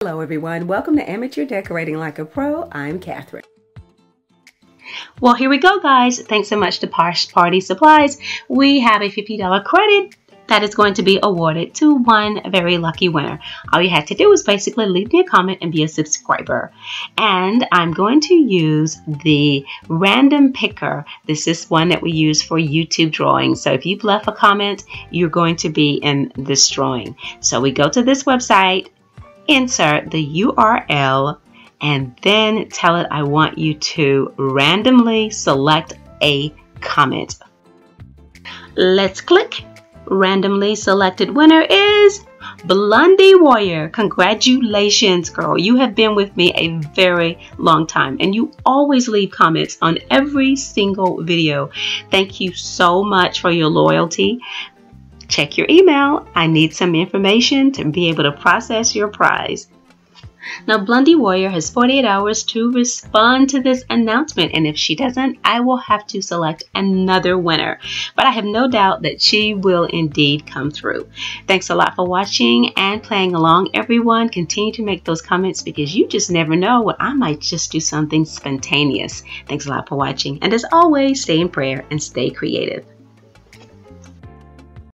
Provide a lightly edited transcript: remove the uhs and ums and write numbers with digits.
Hello everyone, welcome to Amateur Decorating Like a Pro. I'm Catherine. Well, here we go, guys. Thanks so much to Posh Party Supplies. We have a $50 credit that is going to be awarded to one very lucky winner. All you had to do was basically leave me a comment and be a subscriber. And I'm going to use the random picker. This is one that we use for YouTube drawing. So if you've left a comment, you're going to be in this drawing. So we go to this website, insert the URL, and then tell it I want you to randomly select a comment. Let's click. Randomly selected winner is Blondie Warrior. Congratulations, girl. You have been with me a very long time and you always leave comments on every single video. Thank you so much for your loyalty. Check your email. I need some information to be able to process your prize. Now, Blondie Warrior has 48 hours to respond to this announcement, and if she doesn't, I will have to select another winner. But I have no doubt that she will indeed come through. Thanks a lot for watching and playing along, everyone. Continue to make those comments because you just never know what I might just do something spontaneous. Thanks a lot for watching, and as always, stay in prayer and stay creative.